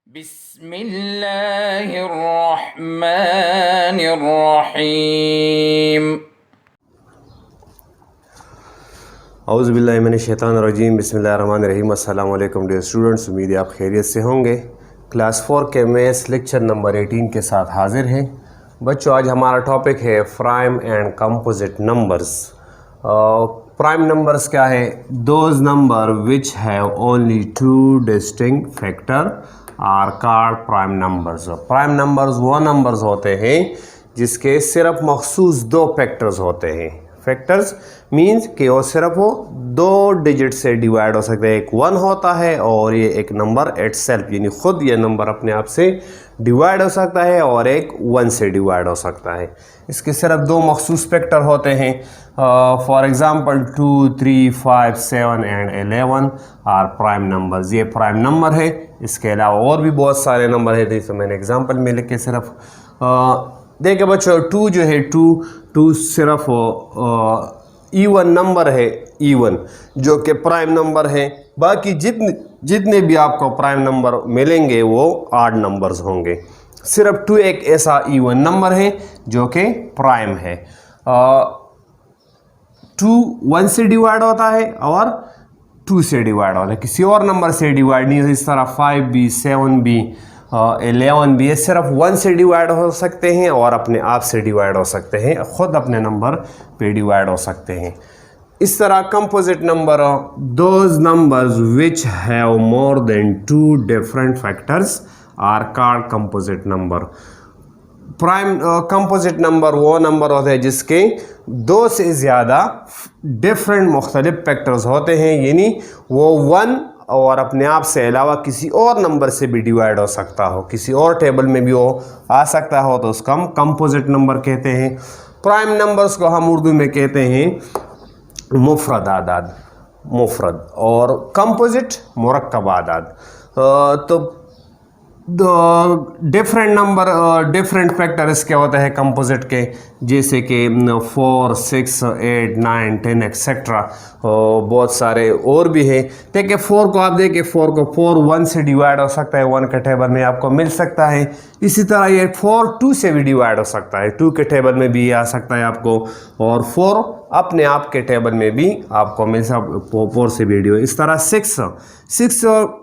बिस्मिल्लाहिर्रहमानिर्रहीम। औज़ुबिल्लाहिमिनश्शैतानिर्रजीम बिस्मिल्लाहिर्रहमानिर्रहीम। अस्सलाम वालेकुम डियर स्टूडेंट्स, उम्मीद है आप खैरियत से होंगे। क्लास 4 के मैथ्स लेक्चर नंबर 18 के साथ हाजिर हैं। बच्चों, आज हमारा टॉपिक है prime and composite numbers. Prime numbers क्या है? Those number which have only two distinct factor are called prime numbers. Prime numbers वो नंबर्स होते हैं जिसके सिर्फ मखसूस दो फैक्टर्स होते हैं। फैक्टर्स मीन्स कि वो सिर्फ वो दो डिजिट से डिवाइड हो सकते हैं। एक 1 होता है और ये एक नंबर इटसेल्फ, यानी खुद ये नंबर अपने आप से डिवाइड हो सकता है, और एक 1 से डिवाइड हो सकता है। इसके सिर्फ दो मखसूस फैक्टर होते हैं। For example 2, 3, 5, 7 and 11 are prime numbers. ये प्राइम नंबर है। इसके अलावा और भी बहुत सारे नंबर है, जैसे मैंने एग्जाम्पल में लिखे सिर्फ देखिए बच्चों, 2 जो है, 2 सिर्फ इवन नंबर है, इवन जो कि प्राइम नंबर है। बाकी जितने भी आपको प्राइम नंबर मिलेंगे वो ऑड नंबर्स होंगे। सिर्फ 2 एक ऐसा इवन नंबर है जो कि प्राइम है। 2 1 से डिवाइड होता है और 2 से डिवाइड होता है, किसी और नंबर से डिवाइड नहीं। इस तरह 5 भी, 7 भी, 11 भी, ये सिर्फ 1 से डिवाइड हो सकते हैं और अपने आप से डिवाइड हो सकते हैं, खुद अपने नंबर पे डिवाइड हो सकते हैं। इस तरह composite number, those numbers which have more than 2 different factors are called composite number. Prime composite number वो नंबर होते हैं जिसके दो से ज़्यादा डिफरेंट मुख्तलिफ फैक्टर्स होते हैं, यानी वो 1 और अपने आप से अलावा किसी और नंबर से भी डिवाइड हो सकता हो, किसी और टेबल में भी वो आ सकता हो, तो उसको हम कंपोजिट नंबर कहते हैं। प्राइम नंबर्स को हम उर्दू में कहते हैं मुफरद आदाद, मुफरद, और कंपोजिट मुरक्कब आदाद। तो डिफरेंट नंबर, डिफरेंट फैक्टर इसके होते हैं कंपोजिट के, जैसे कि 4, 6, 8, 9, 10 एक्सेट्रा। बहुत सारे और भी हैं। देखिए 4 को आप देखिए, 4 1 से डिवाइड हो सकता है, 1 के टेबल में आपको मिल सकता है। इसी तरह ये 4 2 से भी डिवाइड हो सकता है, 2 के टेबल में भी आ सकता है आपको, और 4 अपने आप के टेबल में भी आपको मिल सकता, 4 से भी डिवाइड। इस तरह 6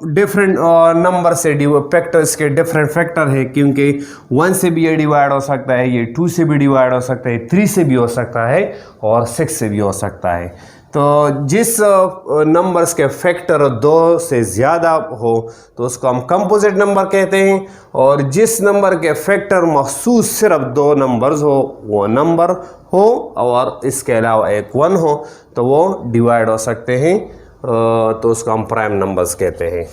डिफरेंट नंबर से फैक्टर्स के डिफरेंट फैक्टर है, क्योंकि 1 से भी ये डिवाइड हो सकता है, ये 2 से भी डिवाइड हो सकता है, 3 से भी हो सकता है, और 6 से भी हो सकता है। तो जिस नंबर्स के फैक्टर 2 से ज़्यादा हो तो उसको हम कंपोजिट नंबर कहते हैं, और जिस नंबर के फैक्टर मखसूस सिर्फ 2 नंबर्स हो, वो नंबर हो, और इसके अलावा एक 1 हो, तो वो डिवाइड हो सकते हैं, तो उसको हम प्राइम नंबर्स कहते हैं।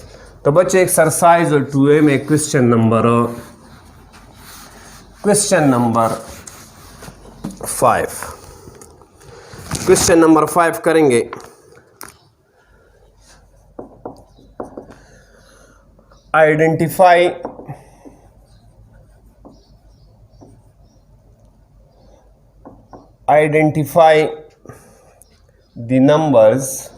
तो बच्चे एक्सरसाइज 2A में क्वेश्चन नंबर 5 करेंगे। Identify the numbers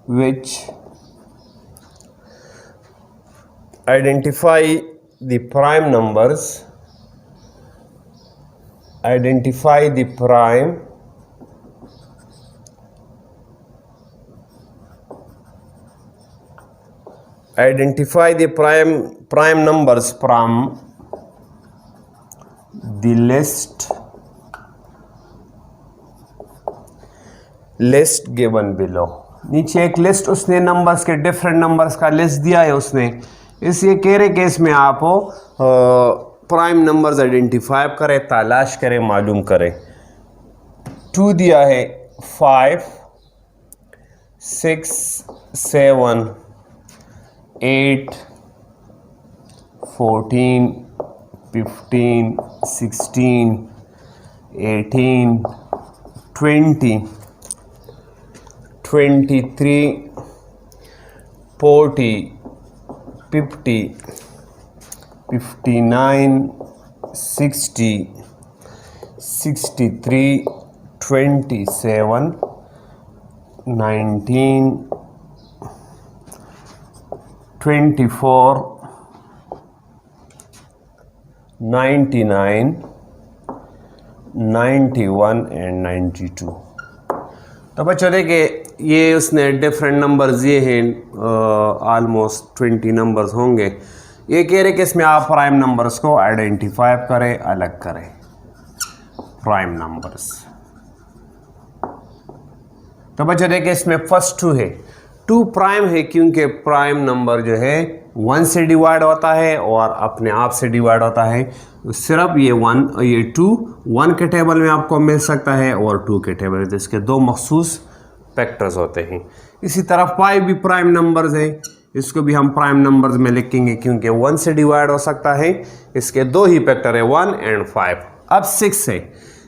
which identify the prime numbers, identify the prime numbers from the list given below। नीचे एक लिस्ट उसने नंबर्स के, डिफरेंट नंबर्स का लिस्ट दिया है उसने। इस ये कह रहे केस में आप प्राइम नंबर्स आइडेंटिफाई करें, तलाश करें, मालूम करें। 2 दिया है, 5, 6, 7, 8, 14, 15, 16, 18, 20, 23, 40, 50, 59, 60, 63, 27, 19, 24, 99, 91 एंड 92। तो बच्चों देखिए ये उसने डिफरेंट नंबर्स दिए हैं, ऑलमोस्ट 20 नंबर्स होंगे। ये कह रहे कि इसमें आप प्राइम नंबर्स को आइडेंटिफाई करें, अलग करें प्राइम नंबर्स। तो बच्चों देखिए इसमें फर्स्ट 2 है, 2 प्राइम है क्योंकि प्राइम नंबर जो है 1 से डिवाइड होता है और अपने आप से डिवाइड होता है। सिर्फ ये 2 1 के टेबल में आपको मिल सकता है और 2 के टेबल में, तो इसके 2 मखसूस फैक्टर्स होते हैं। इसी तरह 5 भी प्राइम नंबर्स है, इसको भी हम प्राइम नंबर्स में लिखेंगे क्योंकि 1 से डिवाइड हो सकता है। इसके 2 ही फैक्टर है 1 एंड 5। अब 6 है,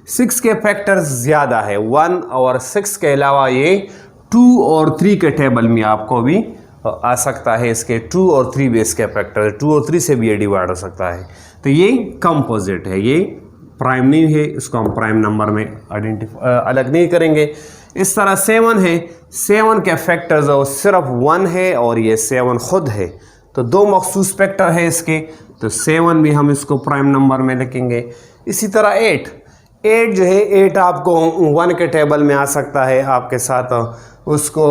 6 के फैक्टर्स ज़्यादा है, 1 और 6 के अलावा ये 2 और 3 के टेबल में आपको भी आ सकता है। इसके 2 और 3 बेस के फैक्टर, 2 और 3 से भी ये डिवाइड हो सकता है। तो ये कंपोजिट है, ये प्राइम नहीं है, इसको हम प्राइम नंबर में अलग नहीं करेंगे। इस तरह 7 है, 7 के फैक्टर्स और सिर्फ 1 है और ये 7 खुद है, तो 2 मखसूस फैक्टर है इसके, तो 7 भी हम इसको प्राइम नंबर में लिखेंगे। इसी तरह 8 जो है, 8 आपको 1 के टेबल में आ सकता है आपके साथ, उसको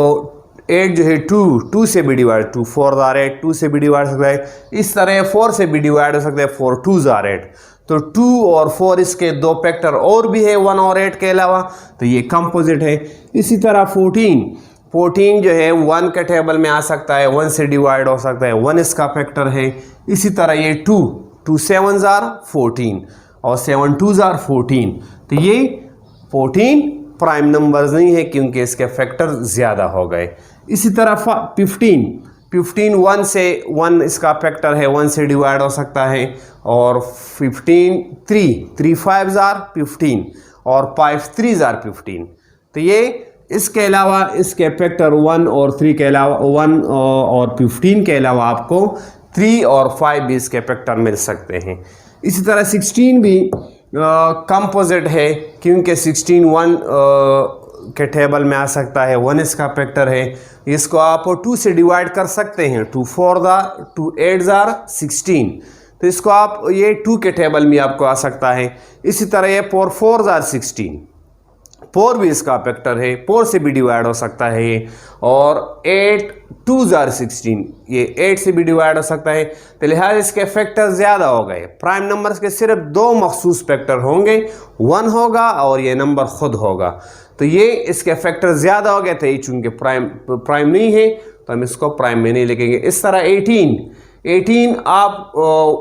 8 जो है 2 से भी डिवाइड, 2 4 ज़ार 8, 2 से भी डिवाइड हो सकता है। इस तरह 4 से भी डिवाइड हो सकता है, 4 2 ज़ार 8, तो 2 और 4 इसके 2 फैक्टर और भी है 1 और 8 के अलावा, तो ये कंपोजिट है। इसी तरह 14 जो है 1 के टेबल में आ सकता है, 1 से डिवाइड हो सकता है, 1 इसका फैक्टर है। इसी तरह ये 2 7 ज़ार 14 और 7 2 ज़ार 14, तो ये 14 प्राइम नंबर्स नहीं है क्योंकि इसके फैक्टर ज़्यादा हो गए। इसी तरह 15 1 से 1 इसका फैक्टर है, 1 से डिवाइड हो सकता है। और 15 3 5 ज़ार 15 और 5 3 ज़ार 15, तो ये इसके अलावा इसके फैक्टर 1 और 3 के अलावा 1 और 15 के अलावा आपको 3 और 5 भी इसके फैक्टर मिल सकते हैं। इसी तरह 16 भी कंपोजिट है क्योंकि 16 1 के टेबल में आ सकता है, 1 इसका फैक्टर है। इसको आप 2 से डिवाइड कर सकते हैं, 2 4 ज़ार 2 8 ज़ार 16, तो इसको आप ये 2 के टेबल में आपको आ सकता है। इसी तरह ये 4 ज़ार 16, 4 भी इसका फैक्टर है, 4 से भी डिवाइड हो सकता है ये। और 8 2 ज़ार 16, ये 8 से भी डिवाइड हो सकता है। तो लिहाजा इसके फैक्टर ज़्यादा हो गए। प्राइम नंबर्स के सिर्फ 2 मखसूस फैक्टर होंगे, 1 होगा और ये नंबर खुद होगा, तो ये इसके फैक्टर ज़्यादा हो गए थे, ये चूँकि प्राइम नहीं है तो हम इसको प्राइम में नहीं लिखेंगे। इस तरह 18 आप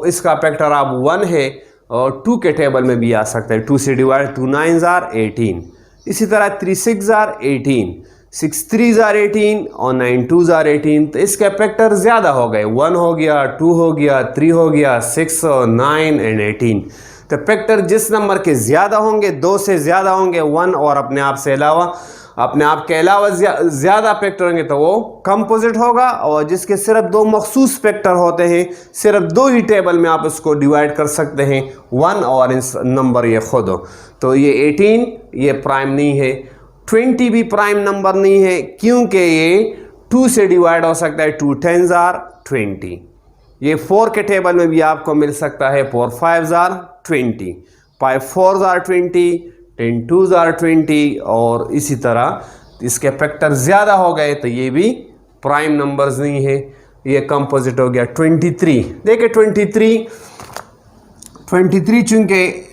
इसका फैक्टर आप 1 है और 2 के टेबल में भी आ सकता है, 2 से डिवाइड 2 9 ज़ार 18। इसी तरह 3 6 ज़ार 18, 6 3 ज़ार 18 और 9 2 ज़ार 18, तो इसके फैक्टर ज़्यादा हो गए, 1 हो गया, 2 हो गया, 3 हो गया, 6 9 एंड 18। तो फैक्टर जिस नंबर के ज़्यादा होंगे, 2 से ज़्यादा होंगे, 1 और अपने आप से अलावा, अपने आप के अलावा ज़्यादा फैक्टर होंगे तो वो कंपोजिट होगा। और जिसके सिर्फ 2 मखसूस फैक्टर होते हैं, सिर्फ 2 ही टेबल में आप उसको डिवाइड कर सकते हैं, 1 और इस नंबर ये खुद हो, तो ये 18 ये प्राइम नहीं है। 20 भी प्राइम नंबर नहीं है क्योंकि ये 2 से डिवाइड हो सकता है, 2 10 ज़ार 20, ये 4 के टेबल में भी आपको मिल सकता है, 4 5 ज़ार 20, 5 4 ज़ार 20, 10 2 ज़ार 20, और इसी तरह इसके फैक्टर ज़्यादा हो गए तो ये भी प्राइम नंबर्स नहीं है, ये कंपोजिट हो गया। 23 देखिए 23 चूँकि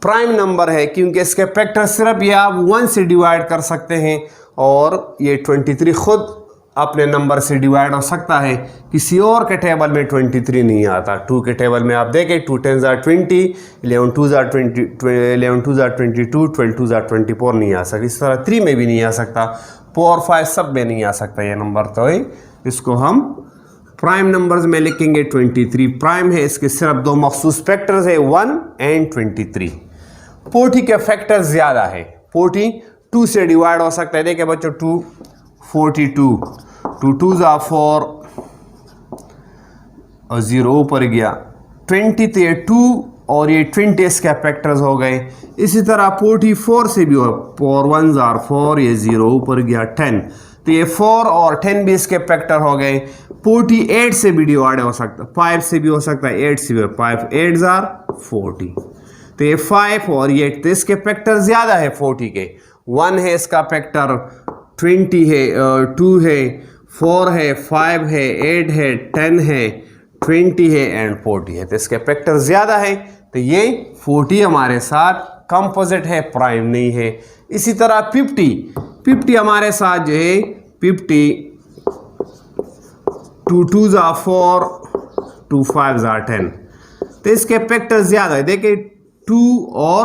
प्राइम नंबर है क्योंकि इसके फैक्टर सिर्फ ये आप 1 से डिवाइड कर सकते हैं, और ये 23 खुद अपने नंबर से डिवाइड हो सकता है, किसी और के टेबल में 23 नहीं आता। 2 के टेबल में आप देखें 2 10 ज़ार 20, 11 2 ज़ार 20, 11 2 ज़ार 22, 12 2 ज़ार 24 नहीं आ सकता। इस तरह 3 में भी नहीं आ सकता, 4 5 सब में नहीं आ सकता ये नंबर, तो इसको हम प्राइम नंबर्स में लिखेंगे। 23 प्राइम है, इसके सिर्फ 2 मखसूस फैक्टर्स है, 1 एंड 23। 40 के फैक्टर ज़्यादा है, 40 2 से डिवाइड हो सकता है। देखिए बच्चों 2 42, 2 2 ज़ा 4 और 0 ऊपर गया, 20 तो ये 2 और ये 20 इसके फैक्टर्स हो गए। इसी तरह 44 से भी हो, 4 1 ज़ार 4, ये 0 ऊपर गया 10, तो ये 4 और 10 भी इसके फैक्टर हो गए। 48 से भी डिवाइड हो सकता है, 5 से भी हो सकता है, 8 से भी। 5 8 आर 40, तो ये 5 और ये 8, तो इसके फैक्टर ज्यादा है 40 के। 1 है इसका फैक्टर, 20 है, 2 है, 4 है, 5 है, 8 है, 10 है, 20 है एंड 40 है, तो इसके फैक्टर ज्यादा है। तो ये 40 हमारे साथ कंपोजिट है, प्राइम नहीं है। इसी तरह 50 हमारे साथ जो है 50, 2 2s are 4, 2 5s are 10, तो इसके फैक्टर ज्यादा है। देखिए 2 और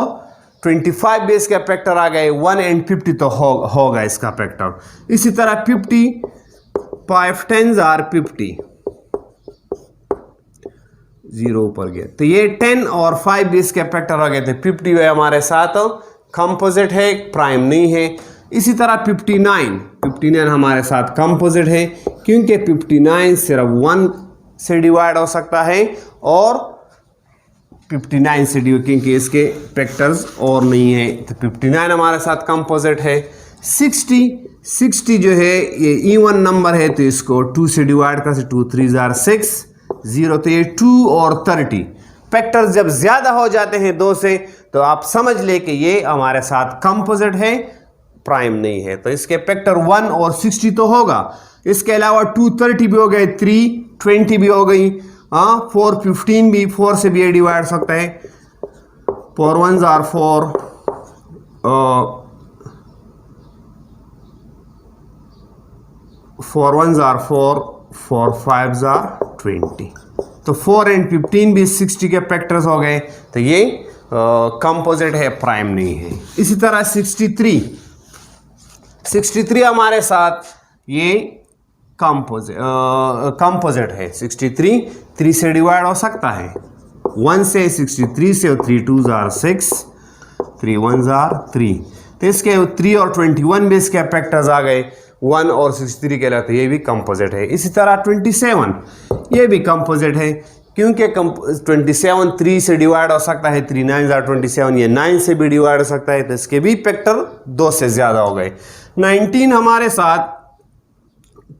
25 भी इसके फैक्टर आ गए, 1 एंड 50 तो होगा इसका फैक्टर। इसी तरह 50, 5 10s are 50, 0 ऊपर गया, तो ये 10 और 5 भी इसके फैक्टर आ गए थे। 50 है हमारे साथ कंपोजिट है, प्राइम नहीं है। इसी तरह 59 हमारे साथ कंपोजिट है, क्योंकि 59 सिर्फ 1 से डिवाइड हो सकता है और 59 से डिवाइड, क्योंकि इसके फैक्टर्स और नहीं है, तो 59 हमारे साथ कंपोजिट है। 60 जो है ये इवन नंबर है, तो इसको 2 से डिवाइड कर, 2 3s are 6, 0, तो ये 2 और 30 फैक्टर्स जब ज्यादा हो जाते हैं 2 से, तो आप समझ ले कि ये हमारे साथ कंपोजिट है, प्राइम नहीं है। तो इसके फैक्टर 1 और 60 तो होगा। इसके अलावा 2 30 भी हो गए, 3 20 भी हो गई, 4 15 भी, 4 से भी ये डिवाइड सकता है। 4 1s are 4, 4 1s are 4, 4 5s are 20, तो 4 एंड 15 भी 60 के फैक्टर्स हो गए, तो ये कंपोजिट है, प्राइम नहीं है। इसी तरह 63 हमारे साथ ये कंपोजिट है। 63 3 से डिवाइड हो सकता है, 1 से 63 से, 3 2s are 6, 3 1s are 3, तो इसके 3 और 21 भी इसके फैक्टर्स आ गए 1 और 63 के लिए, तो ये भी कंपोजिट है। इसी तरह 27 ये भी कंपोजिट है, क्योंकि 27 3 से डिवाइड हो सकता है, 3 9s are 27, ये 9 से भी डिवाइड हो सकता है, तो इसके भी फैक्टर 2 से ज़्यादा हो गए। 19 हमारे साथ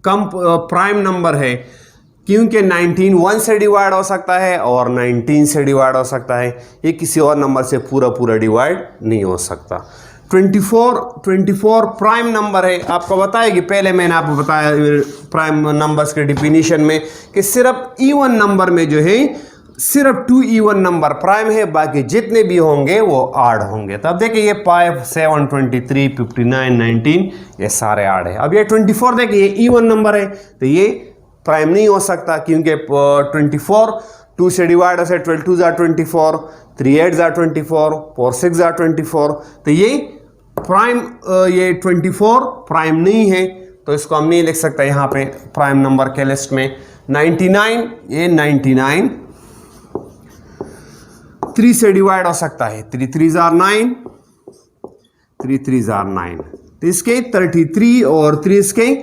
प्राइम नंबर है, क्योंकि 19 1 से डिवाइड हो सकता है और 19 से डिवाइड हो सकता है, ये किसी और नंबर से पूरा डिवाइड नहीं हो सकता। 24 प्राइम नंबर है। आपको बताएगी, पहले मैंने आपको बताया प्राइम नंबर्स के डिफिनीशन में कि सिर्फ इवन नंबर में जो है सिर्फ 2 इवन नंबर प्राइम है, बाकी जितने भी होंगे वो आड होंगे। तब देखिए ये 5 7 23 59 19 ये सारे आड है। अब ये 24 देखिए ये इवन नंबर है, तो ये प्राइम नहीं हो सकता, क्योंकि 24 2 से डिवाइड है, 12 2s are 24, 3 8s are 24, 4 6s are 24, तो ये प्राइम, ये 24 प्राइम नहीं है, तो इसको हम नहीं लिख सकते यहाँ पे प्राइम नंबर के लिस्ट में। 99 ये 99 3 से डिवाइड हो सकता है, 3 3s are 9, 3 3s are 9, तो इसके 33 और 3 इसके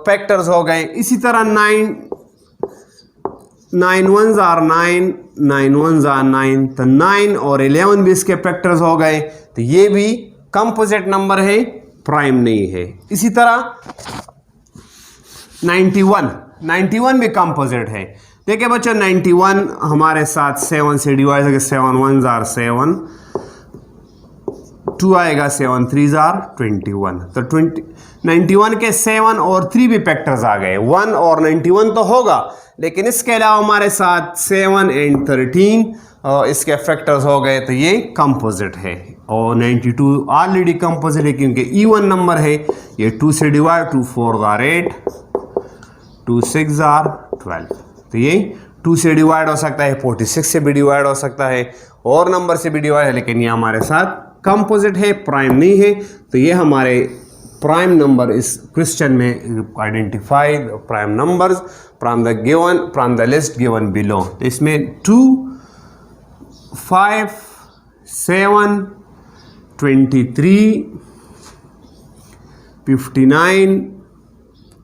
फैक्टर्स हो गए। इसी तरह 9 1s are 9, 9 1s are 9, तो 9 और 11 भी इसके फैक्टर्स हो गए, तो ये भी कंपोजिट नंबर है, प्राइम नहीं है। इसी तरह 91 भी कंपोजिट है। देखिए बच्चों 91 हमारे साथ 7 से डिवाइड है, 7 1s are 7, 2 आएगा, 7 3s are 21, तो 91 के 7 और 3 भी फैक्टर्स आ गए। 1 और 91 तो होगा, लेकिन इसके अलावा हमारे साथ 7 एंड 13 इसके फैक्टर्स हो गए, तो ये कंपोजिट है। और 92 ऑलरेडी कंपोजिट है, क्योंकि इवन नंबर है। ये 2 से divide, 2 4s are 8, 2 6s are 12, तो ये 2 से डिवाइड हो सकता है, 46 से भी डिवाइड हो सकता है, और नंबर से भी डिवाइड है, लेकिन ये हमारे साथ कंपोजिट है, प्राइम नहीं है। तो ये हमारे प्राइम नंबर इस क्वेश्चन में identify prime numbers from the list given below. तो इसमें 2 5 7 23 59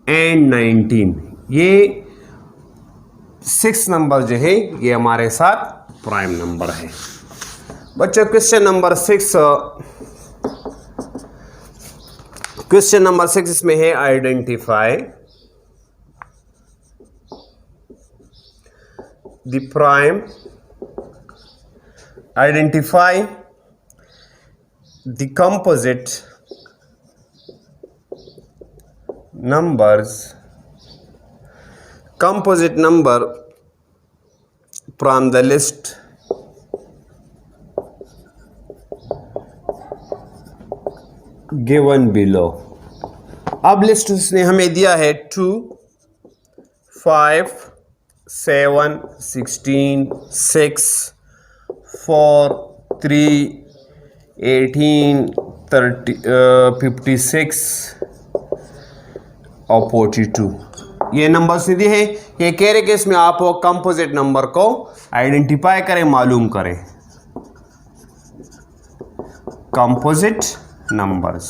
एंड 19 ये 6 नंबर जो है ये हमारे साथ प्राइम नंबर है। बच्चों क्वेश्चन नंबर 6, क्वेश्चन नंबर 6 इसमें है identify the prime, identify the composite numbers, composite number from the list given below. अब लिस्ट उसने हमें दिया है 2, 5, 7, 16, 6, 4, 3, 18, 30, 56 और 42 ये नंबर से दिए हैं। ये कह रहे कि इसमें आप कंपोजिट नंबर को आइडेंटिफाई करें, मालूम करें। कंपोजिट नंबर्स,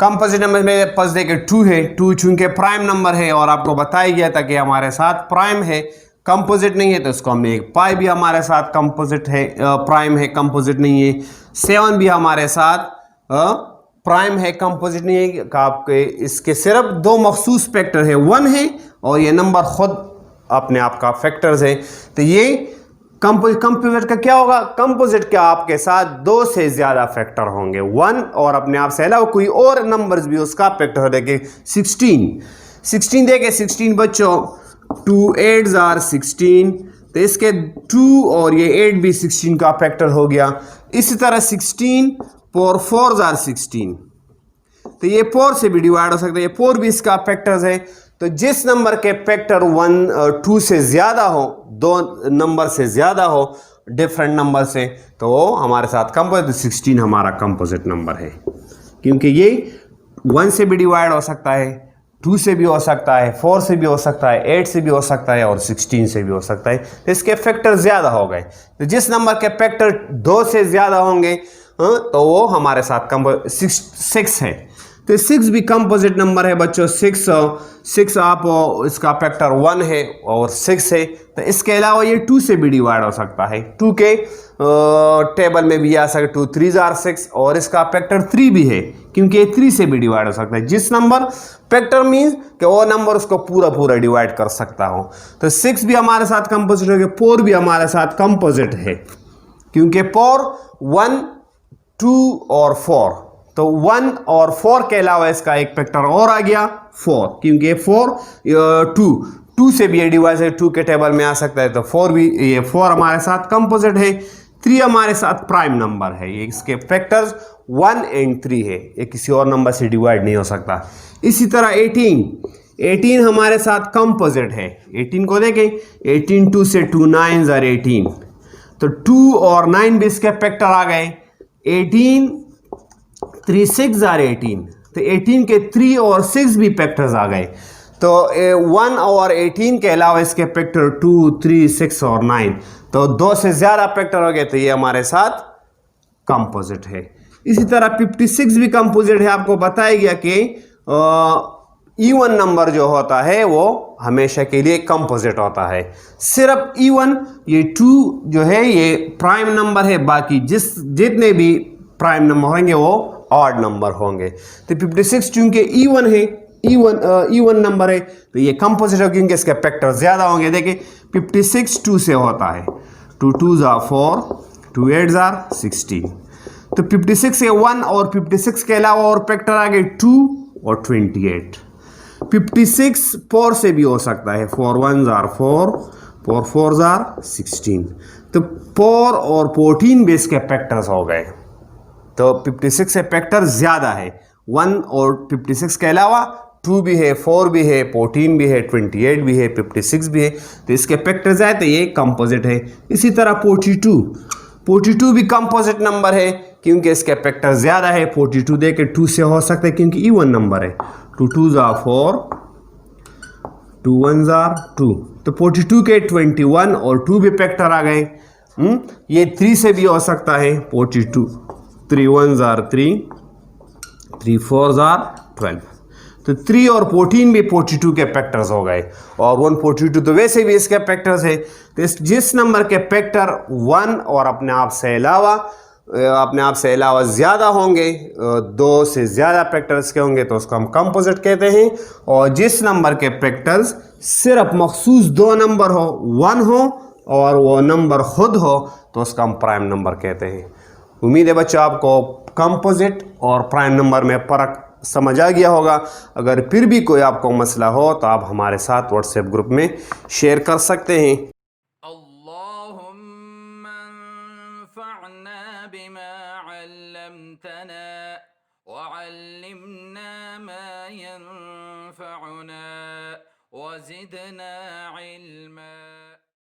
कंपोजिट नंबर में पास देखे 2 है, 2 चूंकि प्राइम नंबर है और आपको बताया गया था कि हमारे साथ प्राइम है, कंपोजिट नहीं है, तो इसको हमने एक पाई भी हमारे साथ कंपोजिट है, प्राइम है, कंपोजिट नहीं है। 7 भी हमारे साथ प्राइम है, कंपोजिट नहीं है। आपके इसके सिर्फ 2 मखसूस फैक्टर है, 1 है और ये नंबर खुद अपने आप का फैक्टर्स है। तो ये कंपोजिट का क्या होगा? कंपोजिट के आपके साथ 2 से ज्यादा फैक्टर होंगे, 1 और अपने आप से अलावा कोई और नंबर्स भी उसका फैक्टर हो। देखिए 16 देखे 16 बच्चों, 2 8s are 16, तो इसके 2 और ये 8 भी 16 का फैक्टर हो गया। इसी तरह 16 4 4s are 16, तो ये 4 से भी डिवाइड हो सकता है, ये 4 भी इसका फैक्टर्स है। तो जिस नंबर के फैक्टर 1 2 से ज्यादा हो, 2 नंबर से ज्यादा हो डिफरेंट नंबर से, तो वो हमारे साथ कंपोजिट, 16 हमारा कंपोजिट नंबर है, क्योंकि ये 1 से भी डिवाइड हो सकता है, 2 से भी हो सकता है, 4 से भी हो सकता है, 8 से भी हो सकता है और 16 से भी हो सकता है। तो इसके फैक्टर ज्यादा हो गए। तो जिस नंबर के फैक्टर 2 से ज्यादा होंगे तो वो हमारे साथ 6 है। तो 6 भी कंपोजिट नंबर है बच्चों। 6 आप इसका फैक्टर 1 है और 6 है। तो इसके अलावा ये 2 से भी डिवाइड हो सकता है, 2 के टेबल में भी आ सकता है, 2 3s are 6 और इसका फैक्टर 3 भी है, क्योंकि ये 3 से भी डिवाइड हो सकता है। जिस नंबर फैक्टर मीन्स कि वो नंबर उसको पूरा डिवाइड कर सकता हो। तो 6 भी हमारे साथ कंपोजिट है, 4 भी हमारे साथ कंपोजिट है, क्योंकि 4 1 2 और 4, तो 1 और 4 के अलावा इसका एक फैक्टर और आ गया 4, क्योंकि 4 2 से भी ये डिवाइड है, 2 के टेबल में आ सकता है। तो 4 भी, ये 4 हमारे साथ कंपोजिट है। 3 हमारे साथ प्राइम नंबर है, ये इसके फैक्टर्स 1 और 3 है, ये किसी और नंबर से डिवाइड नहीं हो सकता। इसी तरह 18 हमारे साथ कंपोजिट है। 18 को देखें, 18 2 से 2 9s are 18, तो 2 और 9 भी इसके फैक्टर आ गए। 18 3 6s are 18, तो 18 के 3 और 6 भी फैक्टर्स आ गए। तो 1 और 18 के अलावा इसके फैक्टर 2 3 6 और 9, तो 2 से ज्यादा फैक्टर हो गए, तो ये हमारे साथ कंपोजिट है। इसी तरह 56 भी कंपोजिट है। आपको बताया गया कि इवन नंबर जो होता है वो हमेशा के लिए कंपोजिट होता है। सिर्फ इवन ये 2 जो है ये प्राइम नंबर है, बाकी जितने भी प्राइम नंबर होंगे वो ऑड नंबर होंगे। तो 56 चूंकि इवन है, इवन नंबर है, तो ये कंपोजिट है, क्योंकि इसके फैक्टर ज्यादा होंगे। देखिए 56 2 से होता है, 2 2s are 4, 2 8s are 16, तो 56 के 1 और 56 के अलावा और फैक्टर आ गए 2 और 28। 56 4 से भी हो सकता है, 4 1s are 4, 4 4s are 16, तो 4 और 14 भी इसके फैक्टर्स हो गए। तो 56 से फैक्टर ज्यादा है, 1 और 56 के अलावा 2 भी है, 4 भी है, 14 भी है, 28 भी है, 56 भी है, तो इसके फैक्टर जाए तो ये कंपोजिट है। इसी तरह 42 भी कंपोजिट नंबर है, क्योंकि इसके फैक्टर ज्यादा है। 42 देके 2 से हो सकता है, क्योंकि इवन नंबर है। 2 2s are 4, 2 1s are 2, तो 42 के 21 और 2 भी फैक्टर आ गए। ये 3 से भी हो सकता है, 42 3 1s are 3, 3 4s are 12, तो 3 और 14 भी 42 के फैक्टर्स हो गए, और 142 तो वैसे भी इसके फैक्टर्स है। तो जिस नंबर के फैक्टर 1 और अपने आप से अलावा अपने आप से अलावा ज़्यादा होंगे, दो से ज़्यादा फैक्टर्स के होंगे तो उसको हम कंपोजिट कहते हैं। और जिस नंबर के फैक्टर्स सिर्फ मखसूस दो नंबर हो, वन हो और वो नंबर खुद हो, तो उसका हम प्राइम नंबर कहते हैं। उम्मीद है बच्चों आपको कंपोजिट और प्राइम नंबर में फ़र्क समझ आ गया होगा। अगर फिर भी कोई आपको मसला हो तो आप हमारे साथ व्हाट्सएप ग्रुप में शेयर कर सकते हैं। अल्लाहुम्मा अंफ़अना बिमा अल्लमतना व अल्लिमना मा यंफ़अना व ज़िदना इल्मा।